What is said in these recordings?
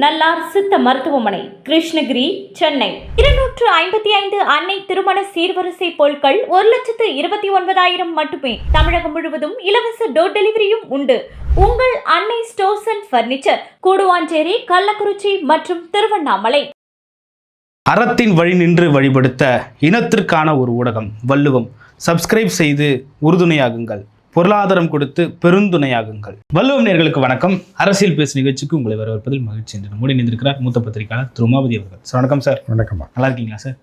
நல்லார் சித்த மருத்துவமனை, கிருஷ்ணகிரி, சென்னை. 255 அன்னை திருமண சீர்வரிசை பொருட்கள் 1,29,000 மட்டுமே. தமிழகம் முழுவதும் இலவச டோர் டெலிவரியும் உண்டு. உங்கள் Annai stores and furniture, Guduvanchery, Kallakurichi மற்றும் திருவண்ணாமலை. அறத்தின் வழி நின்று வழிபடுத்த இனத்திற்கான ஒரு ஊடகம் வள்ளுவம். சப்ஸ்கிரைப் செய்து உறுதுணையாகுங்கள், பொருளாதாரம் கொடுத்து பெருந்துணையாகுங்கள். வள்ளுவம் நேயர்களுக்கு வணக்கம். அரசியல் பேசு நிகழ்ச்சிக்கு உங்களை வரவேற்பதில் மகிழ்ச்சி என்று நம்முடைய இணைந்திருக்கிறார் மூத்த பத்திரிகையாளர் திருமாவதி அவர்கள். சார் வணக்கம். சார் வணக்கம். நல்லா இருக்கீங்களா சார்?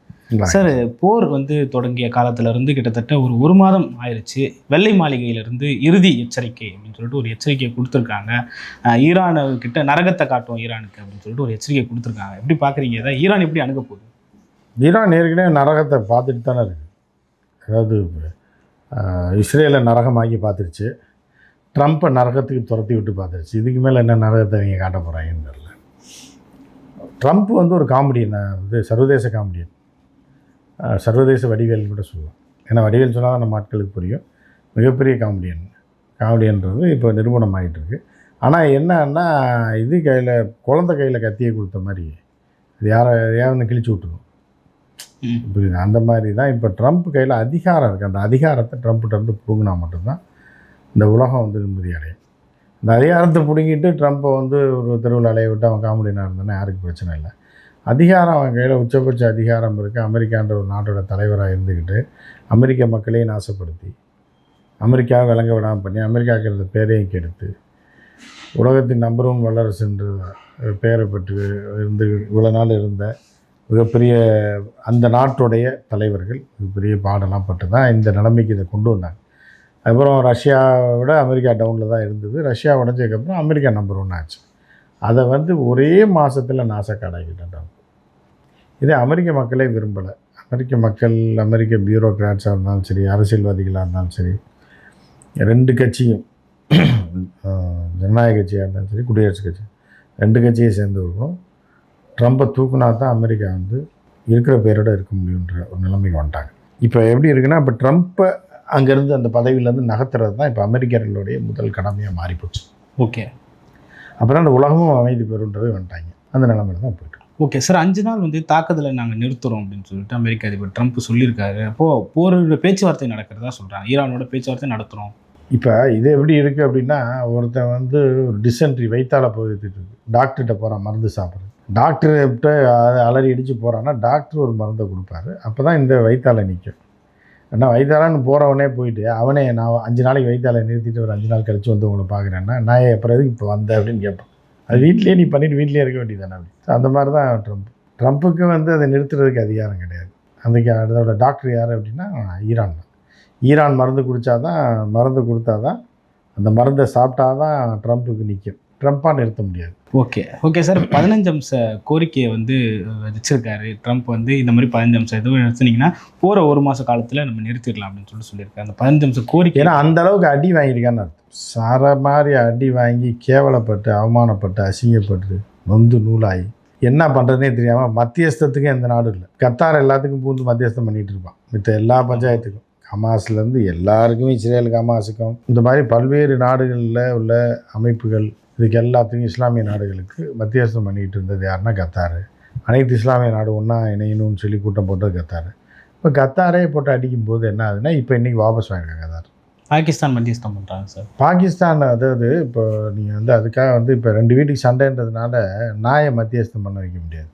சார், போர் தொடங்கிய காலத்திலிருந்து கிட்டத்தட்ட ஒரு மாதம் ஆயிடுச்சு. வெள்ளை மாளிகையிலிருந்து இறுதி எச்சரிக்கை அப்படின்னு சொல்லிட்டு ஒரு எச்சரிக்கையை கொடுத்துருக்காங்க. ஈரானுக்கிட்ட நரகத்தை காட்டும் ஈரானுக்கு அப்படின்னு சொல்லிட்டு ஒரு எச்சரிக்கை கொடுத்துருக்காங்க. எப்படி பார்க்குறீங்க? இதை ஈரான் எப்படி அணுக போகுது? ஈரான் ஏற்கனவே நரகத்தை பார்த்துட்டு தானே இருக்குது. அதாவது இஸ்ரேலை நரகமாக்கி பார்த்துருச்சு, ட்ரம்ப்பை நரகத்துக்கு துரத்தி விட்டு பார்த்துருச்சு. இதுக்கு மேலே என்ன நரகத்தை நீங்கள் காட்ட போகிறாங்கன்னு தெரியல. ட்ரம்ப் ஒரு காமெடியன், சர்வதேச காமெடியன், சர்வதேச வடிவேல் கூட சொல்லலாம். ஏன்னா வடிவேல் சொன்னால் தான் நம்ம ஆட்களுக்கு புரியும். மிகப்பெரிய காமெடியன்றது இப்போ நிரூபணம் ஆகிட்டு இருக்கு. ஆனால் என்னன்னா, இது குழந்தை கையில் கத்தியை கொடுத்த மாதிரி இது யாரையாவது கிழிச்சு விட்டுரும். புரியுது? அந்த மாதிரி தான் இப்போ ட்ரம்ப் கையில் அதிகாரம் இருக்குது. அந்த அதிகாரத்தை ட்ரம்ப்கிட்ட பிடுங்கினா மட்டும்தான் இந்த உலகம் நிம்மதி அடையும். அந்த அதிகாரத்தை பிடுங்கிட்டு ட்ரம்ப்பை ஒரு தெருவில் அலைய விட்டு அவன் காமெடினாக இருந்தானே யாருக்கு பிரச்சனை இல்லை. அதிகாரம் அவன் கையில் உச்சபட்ச அதிகாரம் இருக்குது. அமெரிக்கான்ற ஒரு நாட்டோட தலைவராக இருந்துக்கிட்டு அமெரிக்க மக்களையும் நாசப்படுத்தி, அமெரிக்காவை விளங்க விடாமல் பண்ணி, அமெரிக்காவுக்கு இருந்த பேரையும் கெடுத்து, உலகத்தின் நம்பர் 1 வல்லரசு என்று பெயரை பெற்று இவ்வளோ நாள் இருந்த மிகப்பெரிய அந்த நாட்டுடைய தலைவர்கள் மிகப்பெரிய பாடெல்லாம் பட்டு தான் இந்த நிலைமைக்கு இதை கொண்டு வந்தாங்க. அதுக்கப்புறம் ரஷ்யாவை விட அமெரிக்கா டவுனில் தான் இருந்தது. ரஷ்யா உடஞ்சதுக்கப்புறம் அமெரிக்கா நம்பர் 1 ஆச்சு. அதை ஒரே மாதத்தில் நாசக்காடாக்கிட்டாங்க. இதே அமெரிக்க மக்களே விரும்பலை. அமெரிக்க மக்கள், அமெரிக்க பியூரோக்ராட்ஸாக இருந்தாலும் சரி, அரசியல்வாதிகளாக இருந்தாலும் சரி, 2 கட்சியும், ஜனநாயக கட்சியாக இருந்தாலும் சரி, குடியரசுக் கட்சி, 2 கட்சியை சேர்ந்து இருக்கணும். ட்ரம்ப்பை தூக்குனா தான் அமெரிக்கா இருக்கிற பேரோட இருக்க முடியுன்ற ஒரு நிலைமைக்கு வந்துட்டாங்க. இப்போ எப்படி இருக்குன்னா, இப்போ ட்ரம்ப்பை அங்கேருந்து அந்த பதவியிலேருந்து நகர்த்துறது தான் இப்போ அமெரிக்கர்களுடைய முதல் கடமையாக மாறிப்போச்சு. ஓகே. அப்போ தான் அந்த உலகமும் அமைதி பெறுன்றது வந்துட்டாங்க. அந்த நிலைமையில தான் போய்ட்டு. ஓகே சார், 5 நாள் தாக்குதலை நாங்கள் நிறுத்துகிறோம் அப்படின்னு சொல்லிட்டு அமெரிக்க அதிபர் ட்ரம்ப் சொல்லியிருக்காரு. அப்போது போரோட பேச்சுவார்த்தை நடக்கிறதா சொல்கிறாங்க. ஈரானோட பேச்சுவார்த்தை நடத்துகிறோம். இப்போ இது எப்படி இருக்குது அப்படின்னா, ஒருத்தன் ஒரு டிசென்ட்ரி வயிற்றால போயிட்டு டாக்டர்கிட்ட போகிறான் மருந்து சாப்பிட்றது. டாக்டர்கிட்ட அலறி அடித்து போகிறான்னா டாக்டர் ஒரு மருந்தை கொடுப்பாரு. அப்போ தான் இந்த வயிற்றால நிற்கும். ஏன்னா வயிற்றாலன்னு போகிறவனே போயிட்டு அவனே நான் 5 நாளைக்கு வயிற்றால நிறுத்திட்டு ஒரு 5 நாள் கழித்து உங்களை பார்க்குறேன்னா, நான் அப்புறம் எதுக்கு இப்போ வந்தேன் அப்படின்னு கேட்பேன். அது வீட்லேயே நீ பண்ணிவிட்டு வீட்லேயே இருக்க வேண்டியதானே அப்படி. அந்த மாதிரி தான் ட்ரம்ப்புக்கு அதை நிறுத்துறதுக்கு அதிகாரம் கிடையாது. அதோட டாக்டர் யார் அப்படின்னா ஈரான் தான். ஈரான் மருந்து கொடுத்தா தான் அந்த மருந்தை சாப்பிட்டா தான் ட்ரம்ப்புக்கு நிற்கும். ட்ரம்ப்பாக நிறுத்த முடியாது. ஓகே சார், 15 அம்ச கோரிக்கையை வச்சிருக்காரு ட்ரம்ப். இந்த மாதிரி 15 அம்சம் எதுவும் நிறுத்தினீங்கன்னா போகிற 1 மாத காலத்தில் நம்ம நிறுத்திடலாம் அப்படின்னு சொல்லியிருக்காரு. அந்த 15 அம்ச கோரிக்கை ஏன்னா அந்த அளவுக்கு அடி வாங்கியிருக்கான்னு அர்த்தம். சார மாதிரி அடி வாங்கி கேவலப்பட்டு, அவமானப்பட்டு, அசிங்கப்பட்டு, நூலாகி என்ன பண்ணுறதுனே தெரியாமல் மத்தியஸ்தத்துக்கு எந்த நாடும் இல்லை. கத்தார் எல்லாத்துக்கும் மத்தியஸ்தம் பண்ணிகிட்டு இருப்பான். மித்த எல்லா பஞ்சாயத்துக்கும், ஹமாஸ்லேருந்து எல்லாருக்குமே, இஸ்ரேலுக்கு, ஹமாஸுக்கும், இந்த மாதிரி பல்வேறு நாடுகளில் உள்ள அமைப்புகள், இதுக்கு எல்லாத்துக்கும் இஸ்லாமிய நாடுகளுக்கு மத்தியஸ்தம் பண்ணிக்கிட்டு இருந்தது யாருன்னா கத்தார். அனைத்து இஸ்லாமிய நாடு ஒன்றா இணையணும்னு சொல்லி கூட்டம் போட்டது கத்தார். இப்போ கத்தாரே போட்டு அடிக்கும்போது என்ன ஆகுதுன்னா, இப்போ இன்றைக்கி வாபஸ் வாங்கிருக்காங்க கத்தார். பாகிஸ்தான் மத்தியஸ்தம் பண்ணுறாங்க சார். பாகிஸ்தான் அதாவது இப்போ நீங்கள் அதுக்காக இப்போ 2 வீட்டுக்கு சண்டைன்றதுனால நாயை மத்தியஸ்தம் பண்ண வைக்க முடியாது.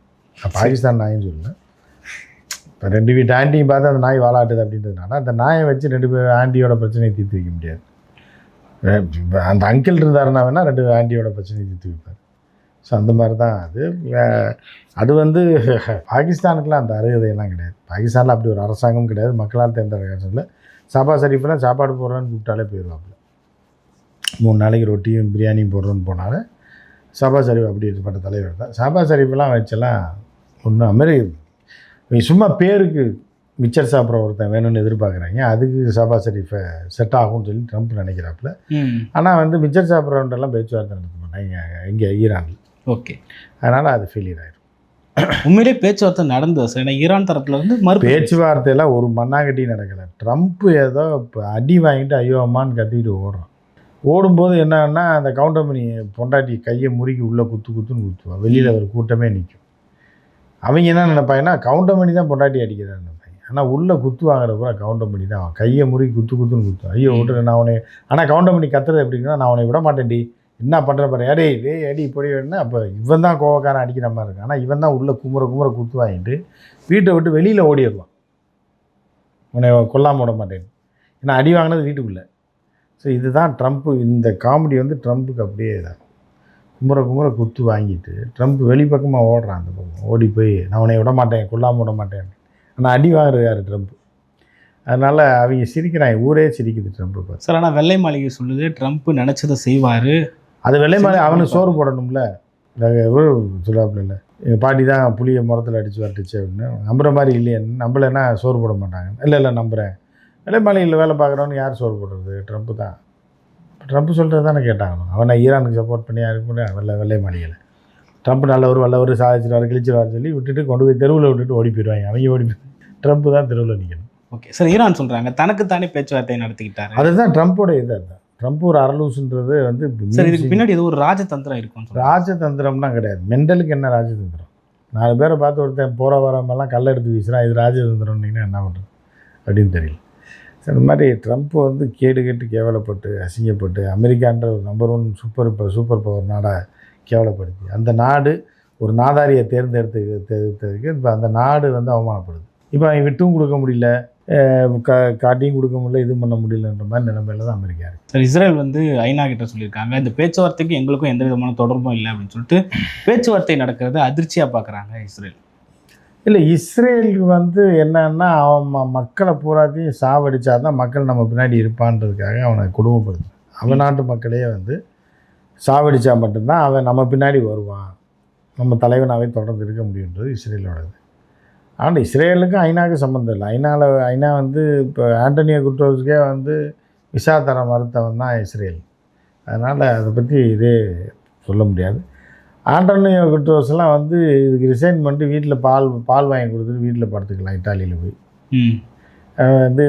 பாகிஸ்தான் நாயின்னு சொல்லல. இப்போ 2 வீட்டு ஆண்டியும் பார்த்து அந்த நாய் வாழாட்டுது அப்படின்றதுனால அந்த நாயை வச்சு 2 பேர் ஆண்டியோட பிரச்சனையை தீர்த்து வைக்க முடியாது. அந்த அங்கிள் இருந்தாருன்னா வேணால் 2 ஆண்டியோட பிரச்சனையை தீர்த்து வைப்பார். ஸோ அந்த மாதிரி தான் அது பாகிஸ்தானுக்குலாம் அந்த அருகதையெல்லாம் கிடையாது. பாகிஸ்தானில் அப்படி ஒரு அரசாங்கம் கிடையாது. மக்களால் தேர்ந்தெடுக்க இல்லை. சபா ஷரீஃப்லாம் சாப்பாடு போடுறோன்னு கூப்பிட்டாலே போயிடுவாப்புல. 3 நாளைக்கு ரொட்டியும் பிரியாணியும் போடுறோன்னு போனாலும் சபா ஷரீஃப் அப்படி இருப்பட்ட தலைவர் தான். சபா ஷரீஃபெல்லாம் வச்செல்லாம் ஒன்றும் அமெரிக்க சும்மா பேருக்கு மிச்சர் சாப்பிட்ற ஒருத்தன் வேணும்னு எதிர்பார்க்குறாங்க. அதுக்கு சபா ஷரீஃபை செட் ஆகும்னு சொல்லி ட்ரம்ப் நினைக்கிறாப்புல. ஆனால் மிச்சர் சாப்பிட்றவன்றெல்லாம் பேச்சுவார்த்தை நடத்த மாட்டாங்க இங்கே ஈரானில். ஓகே. அதனால் அது ஃபெயிலியர் ஆகிடும். உண்மையிலே பேச்சுவார்த்தை நடந்தது சார். ஏன்னா ஈரான் தரப்புலேருந்து பேச்சுவார்த்தையெல்லாம் ஒரு மண்ணாங்கட்டி நடக்கலை. ட்ரம்ப் ஏதோ அடி வாங்கிட்டு ஐயோ அம்மான்னு கத்திக்கிட்டு ஓடுறான். ஓடும்போது என்னன்னா அந்த கவுண்டமணி பொண்டாட்டி கையை முறுக்கி உள்ளே குத்துன்னு குத்துவான். வெளியில் ஒரு கூட்டமே நிற்கும். அவங்க என்ன நினைப்பாங்கன்னா கவுண்டமணி தான் பொண்டாட்டி அடிக்கிறான்னு நினைப்பாங்க. ஆனால் உள்ளே குத்து வாங்குறப்ப கவுண்டமணி தான் அவன் கையை முறுக்கி குத்துன்னு குத்துவான். ஐயோ விட்டுரு நான் அவனை. ஆனால் கவுண்டமணி கத்துறது எப்படின்னா, நான் அவனை விட மாட்டேன்டி, என்ன பண்ணுற பாரு, அடி இப்படி வேணுன்னா. அப்போ இவன் தான் கோவக்காரன் அடிக்கிற மாதிரி இருக்கு. ஆனால் இவன் தான் உள்ளே குமுற குத்து வாங்கிட்டு வீட்டை விட்டு வெளியில் ஓடிடுவான். உன்னை கொல்லாமல் விட மாட்டேன்னு. ஏன்னா அடி வாங்கினது வீட்டுக்குள்ளே. ஸோ இதுதான் ட்ரம்ப்பு. இந்த காமெடி வந்து ட்ரம்ப்புக்கு அப்படியே தான். குமுற குத்து வாங்கிட்டு ட்ரம்ப் வெளிப்பக்கமாக ஓடுறான். அந்த பக்கம் ஓடி போய் நான் உன்னை விட மாட்டேன், கொல்லாமல் விட மாட்டேன். ஆனால் அடி வாங்குறது யார்? ட்ரம்ப். அதனால் அவங்க சிரிக்கிறாங்க, ஊரே சிரிக்குது ட்ரம்ப்பை பார்த்து. சார் ஆனால் வெள்ளை மாளிகை சொல்லுது ட்ரம்ப் நினச்சதை செய்வார். அது வெள்ளை மாளிகை அவனுக்கு சோறு போடணும்ல. சொல்லாப்புல இல்லை, எங்கள் பாட்டி தான் புளியை முரத்தில் அடித்து வரட்டுச்சு அப்படின்னு. நம்புகிற மாதிரி இல்லையே, நம்மளேன்னா சோறு போட மாட்டாங்க. இல்லை நம்புகிறேன். வெள்ளை மாளிகையில் வேலை பார்க்குறவன்னு யார் சோறு போடுறது? ட்ரம்ப்பு தான். ட்ரம்ப் சொல்கிறது தானே கேட்டாங்க. அவனை ஈரானுக்கு சப்போர்ட் பண்ணி யாருக்கு பண்ணி வெள்ளை மாளிகையில் ட்ரம்ப் நல்லவர் சாதிச்சிருவார் கிழிச்சிருவார் சொல்லி விட்டுட்டு கொண்டு போய் தெருவில் விட்டுட்டு ஓடி போயிடுவாங்க. அவங்க ஓடி போய் ட்ரம்ப் தான் தெருவில் நிற்கணும். ஓகே சார், ஈரான் சொல்கிறாங்க தனக்குத்தானே பேச்சுவார்த்தையை நடத்திக்கிட்டாரு. அதுதான் ட்ரம்ப்போட இது. அதுதான் ட்ரம்ப் ஒரு அரலூசுன்றது வந்து. சார் இதுக்கு பின்னாடி ஏதோ ஒரு ராஜதந்திரம் இருக்கும். ராஜதந்திரம்லாம் கிடையாது. மெண்டலுக்கு என்ன ராஜதந்திரம்? 4 பேரை பார்த்து ஒருத்தன் போகிற வரமெல்லாம் கல்லை எடுத்து வீசுகிறான், இது ராஜதந்திரம்னீங்கன்னா என்ன பண்ணுறது அப்படின்னு தெரியல. ஸோ இந்த மாதிரி ட்ரம்ப் வந்து கேடு கேவலப்பட்டு அசிங்கப்பட்டு அமெரிக்கான்ற ஒரு நம்பர் 1 சூப்பர் பவர் நாடாக கேவலப்படுத்தி அந்த நாடு ஒரு நாதாரியை தேர்ந்தெடுத்ததுக்கு இப்போ அந்த நாடு வந்து அவமானப்படுது. இப்போ அவங்க விட்டும் கொடுக்க முடியல, காட்டியும் கொடுக்க முடியல, இது பண்ண முடியலன்ற மாதிரி நிலைமையில தான் அமெரிக்கா இருக்குது. சார் இஸ்ரேல் வந்து ஐநா கிட்ட சொல்லியிருக்காங்க இந்த பேச்சுவார்த்தைக்கு எங்களுக்கும் எந்த விதமான தொடர்பும் இல்லை அப்படின்னு சொல்லிட்டு பேச்சுவார்த்தை நடக்கிறது அதிர்ச்சியாக பார்க்குறாங்க இஸ்ரேல். இல்லை, இஸ்ரேலுக்கு வந்து என்னன்னா அவன் மக்களை பூராத்தையும் சாவடிச்சா தான் மக்கள் நம்ம பின்னாடி இருப்பான்றதுக்காக அவனை குடும்பப்படுத்து. அவன் நாட்டு மக்களையே வந்து சாவடித்தா மட்டும்தான் அவன் நம்ம பின்னாடி வருவான், நம்ம தலைவனாகவே தொடர்ந்து இருக்க முடியுன்றது இஸ்ரேலோடது. ஆனால் இஸ்ரேலுக்கும் ஐநாவுக்கு சம்மந்தம் இல்லை. ஐநா வந்து இப்போ ஆண்டனியோ குட்ரோஸுக்கே வந்து விசா தர மறுத்தவன் தான் இஸ்ரேல். அதனால் அதை பற்றி இதே சொல்ல முடியாது. ஆண்டனியோ குட்ரோஸ்லாம் வந்து இதுக்கு ரிசைன் பண்ணிட்டு வீட்டில் பால் வாங்கி கொடுத்துட்டு வீட்டில் படுத்துக்கலாம் இட்டாலியில் போய். வந்து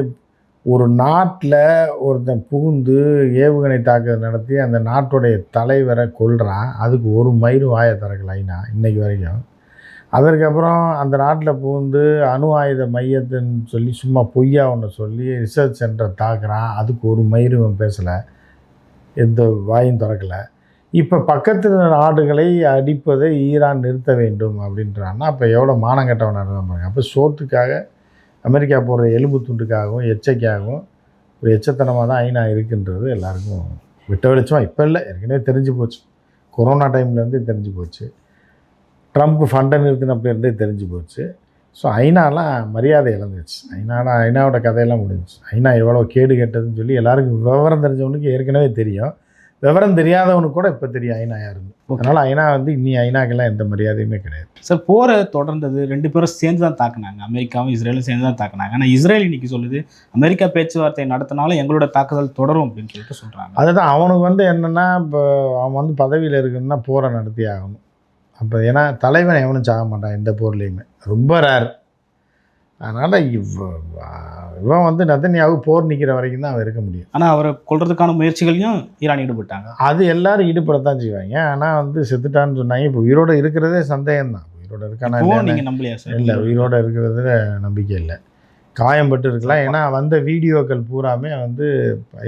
ஒரு நாட்டில் ஒருத்தன் புகுந்து ஏவுகணை தாக்குதல் நடத்தி அந்த நாட்டுடைய தலைவரை கொல்றான், அதுக்கு ஒரு மயிறு வாயை திறக்கல ஐநா இன்றைக்கி வரைக்கும். அதற்கப்புறம் அந்த நாட்டில் புகுந்து அணு ஆயுத மையத்துன்னு சொல்லி சும்மா பொய்யா ஒன்று சொல்லி ரிசர்ச் சென்டரை தாக்குறான், அதுக்கு ஒரு மயிறு பேசலை, எந்த வாயும் திறக்கலை. இப்போ பக்கத்து நாடுகளை அடிப்பதை ஈரான் நிறுத்த வேண்டும் அப்படின்றான்னா அப்போ எவ்வளோ மானங்கட்டவன் நடந்தாங்க. அப்போ சோத்துக்காக அமெரிக்கா போடுற எலும்பு துண்டுக்காகவும் எச்சைக்காகவும் ஒரு எச்சத்தனமாக தான் ஐநா இருக்குன்றது எல்லாருக்கும் விட்ட வெளிச்சமாக இப்போ இல்லை, ஏற்கனவே தெரிஞ்சு போச்சு. கொரோனா டைம்லேருந்தே தெரிஞ்சு போச்சு. ட்ரம்ப் ஃபண்டை நிறுத்தினப்போ இருந்தே தெரிஞ்சு போச்சு. ஸோ ஐநாலாம் மரியாதை இழந்துச்சு. ஐநாவோட கதையெல்லாம் முடிஞ்சிச்சு. ஐநா எவ்வளோ கேடு கெட்டதுன்னு சொல்லி எல்லாருக்கும் விவரம் தெரிஞ்சவனுக்கு ஏற்கனவே தெரியும், விவரம் தெரியாதவனுக்கு கூட இப்போ தெரியும் ஐநா யாருன்னு. அதனால் ஐநா வந்து இன்னி ஐநாக்கெல்லாம் எந்த மரியாதையுமே கிடையாது. சார் போரை தொடர்ந்தது 2 பேரும் சேர்ந்து தான் தாக்குனாங்க, அமெரிக்காவும் இஸ்ரேலும் சேர்ந்து தான் தாக்குனாங்க. ஆனால் இஸ்ரேல் இன்னைக்கு சொல்லுது அமெரிக்கா பேச்சுவார்த்தை நடத்தினாலும் எங்களோட தாக்குதல் தொடரும் அப்படின்னு சொல்லிட்டு சொல்கிறாங்க. அதுதான் அவனுக்கு வந்து என்னென்னா இப்போ அவன் வந்து பதவியில் இருக்குன்னா போரை நடத்தி ஆகணும். அப்போ ஏன்னா தலைவன் எவனும் சாக மாட்டான் எந்த போர்லேயுமே, ரொம்ப ரேர். அதனால் இவன் வந்து நெதன்யாகு போர் நிற்கிற வரைக்கும் தான் அவன் இருக்க முடியும். ஆனால் அவரை கொல்றதுக்கான முயற்சிகளையும் ஈரான் ஈடுபட்டாங்க. அது எல்லாரும் ஈடுபடத்தான் செய்வாங்க. ஆனால் வந்து செத்துட்டான்னு சொன்னாங்க. இப்போ உயிரோடு இருக்கிறதே சந்தேகம்தான். உயிரோடு இருக்கானா நீங்கள் நம்பலையா சார்? இல்லை, உயிரோடு இருக்கிறதுல நம்பிக்கை இல்லை. காயம்பட்டு இருக்கலாம். ஏன்னா வந்த வீடியோக்கள் பூராமே வந்து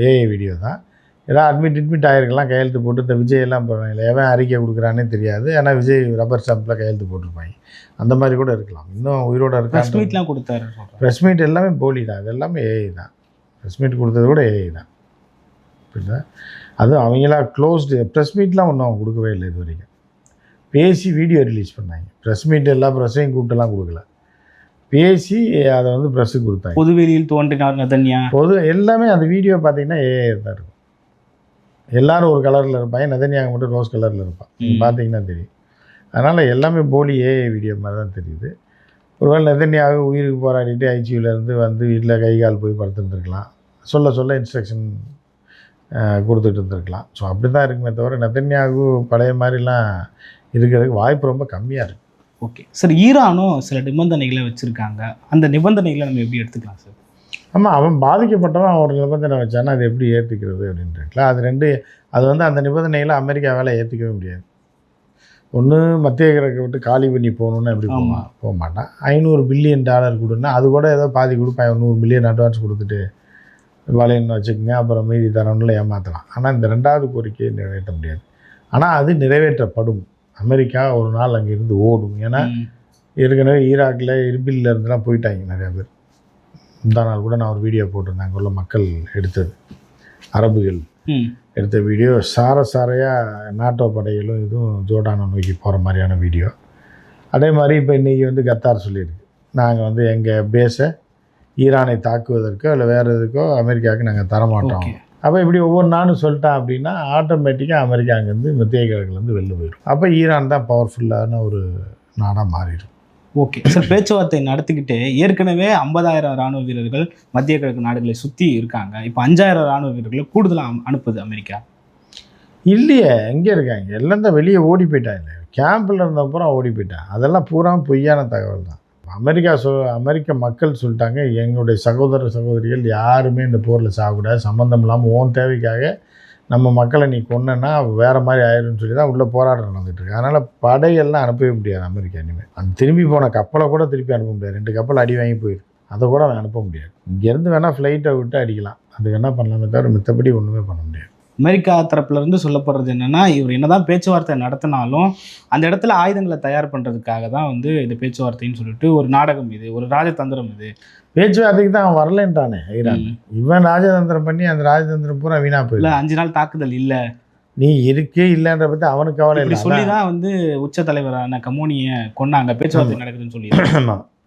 ஏஐ வீடியோ தான். ஏதாவது அட்மிட் ஆகிருக்கலாம், கையெழுத்து போட்டு. இந்த விஜய் எல்லாம் போடுறாங்க, எவன் அறிக்கை கொடுக்குறானே தெரியாது. ஏன்னா விஜய் ரப்பர் ஸ்டாம்பில் கையெழுத்து போட்டிருப்பாங்க. அந்த மாதிரி கூட இருக்கலாம். இன்னும் உயிரோடு இருக்கா. ப்ரெஸ் மீட்லாம் கொடுத்தாரு. ப்ரெஸ் மீட் எல்லாமே போலி தான், அது எல்லாமே ஏஐ தான். ப்ரெஸ் மீட் கொடுத்தது கூட ஏஐ தான். புரியுதா? அதுவும் அவங்களாம் க்ளோஸ்டு ப்ரெஸ் மீட்லாம் ஒன்றும் அவங்க கொடுக்கவே இல்லை இது வரைக்கும். பேசி வீடியோ ரிலீஸ் பண்ணாங்க. ப்ரெஸ் மீட் எல்லா ப்ரெஸ்ஸையும் கூப்பிட்டுலாம் கொடுக்கல, பேசி அதை வந்து ப்ரெஸ்ஸுக்கு கொடுத்தாங்க. பொதுவெளியில் தோன்றினார் நெதன்யா எல்லாமே அந்த வீடியோ பார்த்தீங்கன்னா ஏஐ தான் இருக்கும். எல்லோரும் ஒரு கலரில் இருப்பாங்க, நெதன்யாகு மட்டும் ரோஸ் கலரில் இருப்பான். பார்த்தீங்கன்னா தெரியும். அதனால் எல்லாமே போலி ஏஐ வீடியோ மாதிரி தான் தெரியுது. ஒருவேளை நெதன்யாகு உயிருக்கு போராடிட்டு ஐசியூலேருந்து வந்து வீட்டில் கை கால் போய் படுத்துருந்துருக்கலாம், சொல்ல இன்ஸ்ட்ரக்ஷன் கொடுத்துட்டு இருந்திருக்கலாம். ஸோ அப்படி தான் இருக்குமே தவிர நெதன்யாகு பழைய மாதிரிலாம் இருக்கிறதுக்கு வாய்ப்பு ரொம்ப கம்மியாக இருக்குது. ஓகே சார், ஈரானும் சில நிபந்தனைகளை வச்சுருக்காங்க. அந்த நிபந்தனைகளை நம்ம எப்படி எடுத்துக்கலாம் சார்? ஆமாம், அவன் பாதிக்கப்பட்டவன் ஒரு நிபந்தனை வச்சானா அது எப்படி ஏற்றுக்கிறது அப்படின்ட்டுல அது வந்து அந்த நிபந்தனைகளை அமெரிக்காவால் ஏற்றுக்கவே முடியாது. ஒன்று மத்திய கிழக்கை விட்டு காலி பண்ணி போகணுன்னு எப்படி போக மாட்டான். $500 பில்லியன் கொடுன்னா அது கூட ஏதோ பாதி கொடுப்பான், 100 மில்லியன் அட்வான்ஸ் கொடுத்துட்டு வலைன்னு வச்சுக்கோங்க, அப்புறம் மீதி தரணும்ல ஏமாற்றலாம். ஆனால் இந்த 2வது கோரிக்கையை நிறைவேற்ற முடியாது. ஆனால் அது நிறைவேற்றப்படும். அமெரிக்கா ஒரு நாள் அங்கே இருந்து ஓடும். ஏன்னா ஏற்கனவே ஈராக்கில் இருபிலில் இருந்துலாம் போயிட்டாங்க நிறையா பேர். முந்தா நாள் கூட நான் ஒரு வீடியோ போட்டிருந்தேன், அங்கே உள்ள மக்கள் எடுத்தது, அரபுகள் எடுத்த வீடியோ. சாரையாக நாட்டோ படைகளும் இதுவும் ஜோர்டானை நோக்கி போகிற மாதிரியான வீடியோ. அதே மாதிரி இப்போ இன்றைக்கி வந்து கத்தார் சொல்லியிருக்கு, நாங்கள் வந்து எங்கள் பேஸை ஈரானை தாக்குவதற்கோ இல்லை வேறு எதுக்கோ அமெரிக்காவுக்கு நாங்கள் தரமாட்டோம். அப்போ இப்படி ஒவ்வொரு நாளும் சொல்லிட்டான் அப்படின்னா ஆட்டோமேட்டிக்காக அமெரிக்கா அங்கேருந்து மத்திய கிழக்குலேருந்து வெளில போயிடும். அப்போ ஈரான் தான் பவர்ஃபுல்லான ஒரு நாடாக மாறிடும். ஓகே சார், பேச்சுவார்த்தை நடத்திக்கிட்டே ஏற்கனவே 50,000 இராணுவ வீரர்கள் மத்திய கிழக்கு நாடுகளை சுற்றி இருக்காங்க. இப்போ 5,000 இராணுவ வீரர்களை கூடுதலாக அனுப்புது அமெரிக்கா. இல்லையே, எங்கே இருக்காங்க? எல்லாம் தான் வெளியே ஓடி போயிட்டாங்க. கேம்பில் இருந்தப்பறம் ஓடி போயிட்டான். அதெல்லாம் பூரா பொய்யான தகவல் தான். அமெரிக்க மக்கள் சொல்லிட்டாங்க, எங்களுடைய சகோதரிகள் யாருமே இந்த போரில் சாகக்கூடாது, சம்மந்தம் இல்லாமல் ஓன் தேவைக்காக நம்ம மக்களை நீ கொன்னா வேறு மாதிரி ஆயிடும்னு சொல்லி தான் உள்ளே போராட்டம் நடந்துகிட்ருக்கு. அதனால் படையெல்லாம் அனுப்பவே முடியாது அமெரிக்கா இனிமேல். அந்த திரும்பி போன கப்பலை கூட திருப்பி அனுப்ப முடியாது. 2 கப்பல் அடி வாங்கி போயிருக்கு, அதை கூட அவன் அனுப்ப முடியாது. இங்கேருந்து வேணால் ஃப்ளைட்டை விட்டு அடிக்கலாம், அது என்ன பண்ணலாமே தவிர மித்தபடி ஒன்றுமே பண்ண முடியாது. அமெரிக்கா தரப்புலேருந்து சொல்லப்படுறது என்னென்னா, இவர் என்னதான் பேச்சுவார்த்தை நடத்தினாலும் அந்த இடத்துல ஆயுதங்களை தயார் பண்ணுறதுக்காக தான் வந்து இந்த பேச்சுவார்த்தைன்னு சொல்லிட்டு ஒரு நாடகம், இது ஒரு ராஜதந்திரம். இது பேச்சுவார்த்தைக்கு தான் அவன் வரலன்ட்டானே ஈரான். இவன் ராஜதந்திரம் பண்ணி அந்த ராஜதந்திரம் பூரா வீணாக போயிடல. 5 நாள் தாக்குதல் இல்லை, நீ இருக்கே இல்லைன்ற பற்றி அவனுக்கு கவலை இல்லை சொல்லி தான் வந்து உச்ச தலைவரான கமோனியை கொண்டாங்க, பேச்சுவார்த்தை நடக்குதுன்னு சொல்லி.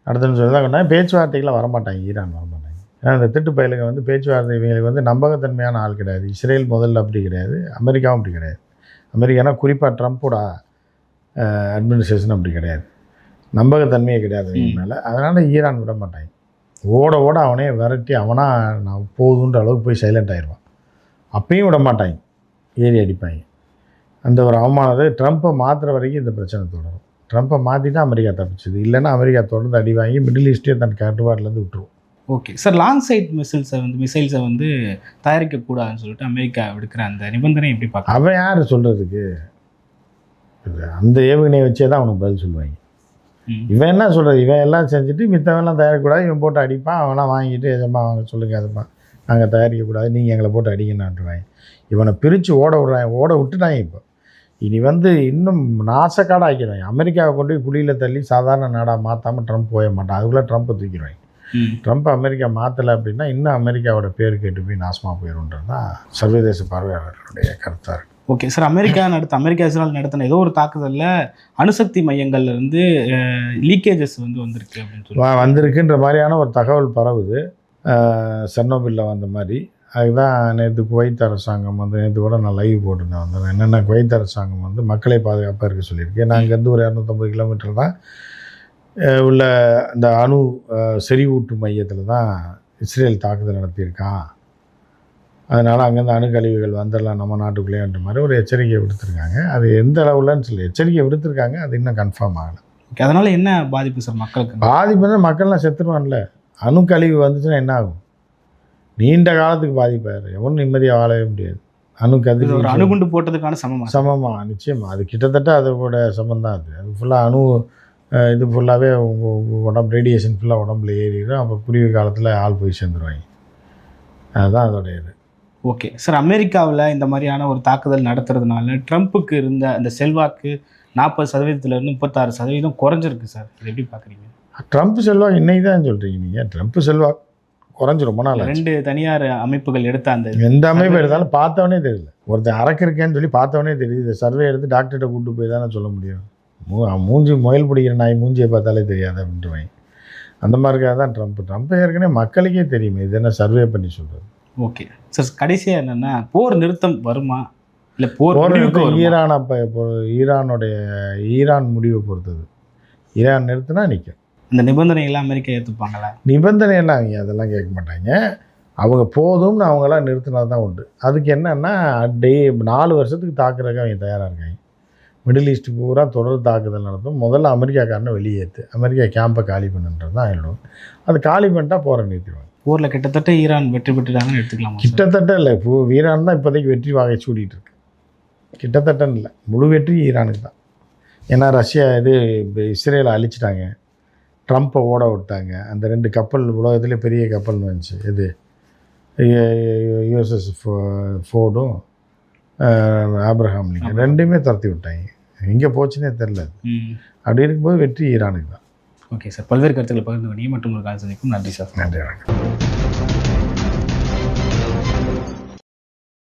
அடுத்தன்னு சொல்லி தான் கொண்டாங்க. பேச்சுவார்த்தைக்கெலாம் வரமாட்டாங்க, ஈரான் வரமாட்டாங்க. ஏன்னா அந்த திட்டு பயிலுங்க வந்து பேச்சுவார்த்தை இவங்களுக்கு வந்து நம்பகத்தன்மையான ஆள் கிடையாது. இஸ்ரேல் முதல்ல அப்படி கிடையாது, அமெரிக்காவும் அப்படி கிடையாது. அமெரிக்கானா குறிப்பாக ட்ரம்ப்போட அட்மினிஸ்ட்ரேஷன் அப்படி கிடையாது, நம்பகத்தன்மையே கிடையாது மேலே. அதனால் ஈரான் விட மாட்டாங்க. ஓட அவனே விரட்டி அவனா நான் போதுன்ற அளவுக்கு போய் சைலண்ட் ஆயிடுவான். அப்பயும் விட மாட்டாங்க, ஏறி அடிப்பாங்க. அந்த ஒரு அவமானத்தை ட்ரம்ப்பை மாற்றுற வரைக்கும் இந்த பிரச்சனை தொடரும். ட்ரம்ப்பை மாற்றிட்டா அமெரிக்கா தப்பிச்சுது, இல்லைன்னா அமெரிக்கா தொடர்ந்து அடி வாங்கி மிடில் ஈஸ்டே தன் கட்டுப்பாட்டிலேருந்து விட்டுருவோம். ஓகே சார், லாங் சைட் மிசைல்ஸை வந்து தயாரிக்கக்கூடாதுன்னு சொல்லிட்டு அமெரிக்கா விடுக்கிற அந்த நிபந்தனை எப்படி பார்க்க? அவன் யார் சொல்கிறதுக்கு? அந்த ஏவுகணையை வச்சே தான் அவனுக்கு பதில் சொல்லுவாங்க. இவன் என்ன சொல்கிறது, இவன் எல்லாம் செஞ்சுட்டு மித்தவெல்லாம் தயாரிக்கக்கூடாது, இவன் போட்டு அடிப்பான், அவெல்லாம் வாங்கிட்டு எஜமா அவங்க சொல்லுங்கள் அதுப்பா நாங்கள் தயாரிக்கக்கூடாது, நீங்கள் எங்களை போட்டு அடிக்கணுன்றாங்க. இவனை பிரித்து ஓட விட்டுட்டாங்க. இப்போ இனி வந்து இன்னும் நாசக்காடாக ஆக்கிடுவாங்க. அமெரிக்காவை கொண்டு போய் குழியில் தள்ளி சாதாரண நாடாக மாற்றாமல் ட்ரம்ப் போய மாட்டான், அதுக்குள்ளே ட்ரம்ப்பை தூக்கிடுவாங்க. ட்ரம்ப் அமெரிக்கா மாற்றலை அப்படின்னா இன்னும் அமெரிக்காவோட பேர் கேட்டு போய் நாசமாக போயிடும்ன்றது தான் சர்வதேச பார்வையாளர்களுடைய கருத்தாக இருக்குது. ஓகே சார், அமெரிக்கா இஸ்ரேல் நடத்தின ஏதோ ஒரு தாக்குதலில் அணுசக்தி மையங்கள்லேருந்து லீக்கேஜஸ் வந்திருக்கு அப்படின்னு சொல்லி வந்திருக்குன்ற மாதிரியான ஒரு தகவல் பரவுது. செர்னோபில்ல வந்த மாதிரி. அதுதான் நேற்று குவைத் அரசாங்கம் நேற்று கூட நான் லைவ் போட்டிருந்தேன் என்னென்ன குவைத் அரசாங்கம் மக்களை பாதுகாப்பாக இருக்க சொல்லியிருக்கு. நான் இங்கேருந்து ஒரு 250 கிலோமீட்டர் தான் உள்ள அந்த அணு செறிவூட்டு மையத்தில் தான் இஸ்ரேல் தாக்குதல் நடத்தியிருக்கான். அதனால் அங்கேருந்து அணுக்கழிவுகள் வந்துடலாம் நம்ம நாட்டுக்குள்ளேன்ற மாதிரி ஒரு எச்சரிக்கை விடுத்திருக்காங்க. அது எந்த அளவுலன்னு சொல்லி எச்சரிக்கை விடுத்திருக்காங்க, அது இன்னும் கன்ஃபார்ம் ஆகலை. அதனால் என்ன பாதிப்பு சார் மக்களுக்கு? பாதிப்புன்னா மக்கள்லாம் செத்துருவான்ல. அணுக்கழிவு வந்துச்சுன்னா என்ன ஆகும்? நீண்ட காலத்துக்கு பாதிப்பாரு, எவனும் நிம்மதியாக வாழவே முடியாது. அணுக்கழிவு ஒரு அணுகுண்டு போட்டதுக்கான சமமாக நிச்சயமாக அது கிட்டத்தட்ட அதோட சமம் தான். அது ஃபுல்லாக அணு இது ஃபுல்லாகவே உங்கள் உடம்பு ரேடியேஷன் ஃபுல்லாக உடம்புல ஏறிடும். அப்போ குறுகிய காலத்தில் ஆள் போய் சேர்ந்துருவாங்க. அதுதான் அதோடைய இது. ஓகே சார், அமெரிக்காவில் இந்த மாதிரியான ஒரு தாக்குதல் நடத்துறதுனால ட்ரம்ப்புக்கு இருந்த அந்த செல்வாக்கு 40%-லேருந்து 36% குறைஞ்சிருக்கு சார். இது எப்படி பார்க்குறீங்க? ட்ரம்ப் செல்வாக்கு இன்னைக்கு தான் சொல்கிறீங்க நீங்கள்? ட்ரம்ப் செல்வாக்கு குறைஞ்சி ரொம்ப நாள். 2 தனியார் அமைப்புகள் எடுத்த அந்த எந்த அமைப்பு எடுத்தாலும் பார்த்தவனே தெரியல. ஒருத்தன் அறக்கிருக்கேன்னு சொல்லி பார்த்தவனே தெரியுது. இந்த சர்வே எடுத்து டாக்டர்கிட்ட கூப்பிட்டு போய் தானே சொல்ல முடியும். மூஞ்சி முயல் பிடிக்கிற நாய் மூஞ்சியை பார்த்தாலே தெரியாது அப்படின்ட்டு அந்த மாதிரிக்காக தான் ட்ரம்ப் ஏற்கனவே மக்களுக்கே தெரியுமே, இது என்ன சர்வே பண்ணி சொல்கிறது. ஓகே சார், கடைசியாக என்னென்னா போர் நிறுத்தம் வருமா இல்லை போர் ஈரான் முடிவை பொறுத்தது. ஈரான் நிறுத்தினா நிற்கும். இந்த நிபந்தனைகள்லாம் அமெரிக்கா ஏற்றுப்பாங்களா? நிபந்தனையெல்லாம் அவங்க அதெல்லாம் கேட்க மாட்டாங்க. அவங்க போதும்னு அவங்களாம் நிறுத்தினா தான் உண்டு. அதுக்கு என்னென்னா 4 வருஷத்துக்கு தாக்குறதுக்கு அவங்க தயாராக இருக்காங்க. மிடில் ஈஸ்ட் பூரா தொடர் தாக்குதல் நடத்தும். முதல்ல அமெரிக்காக்காரனை வெளியேற்று, அமெரிக்கா கேம்பை காலி பண்ணுன்றது தான் ஆயிடும். அது காலி பண்ணிட்டா போரை நிறுத்திடுவாங்க. போரில் கிட்டத்தட்ட ஈரான் வெற்றி பெற்றுட்டாங்கன்னு எடுத்துக்கலாம். கிட்டத்தட்ட இல்லை, இப்போ ஈரான் தான் இப்போதைக்கு வெற்றி வாகை சூடிட்டு இருக்கு. கிட்டத்தட்டன்னு இல்லை, முழு வெற்றி ஈரானுக்கு தான். ஏன்னா ரஷ்யா இஸ்ரேலை அழிச்சிட்டாங்க, ட்ரம்ப்பை ஓட விட்டாங்க. அந்த 2 கப்பல் உலகத்துலேயே பெரிய கப்பல்னு வந்துச்சு, இது யூஎஸ்எஸ் ஃபோர்டும் ஆப்ரஹாம் லிங்கன், 2மே துரத்தி விட்டாங்க. எங்கே போச்சுன்னே தெரில. அப்படி இருக்கும்போது வெற்றி ஈரானுக்கு தான். ஓகே சார், பல்வேறு கருத்துக்களை பகிர்ந்து கொண்டீங்க. மற்றும் ஒரு கால சந்திக்கும். நன்றி சார். நன்றி, வணக்கம்.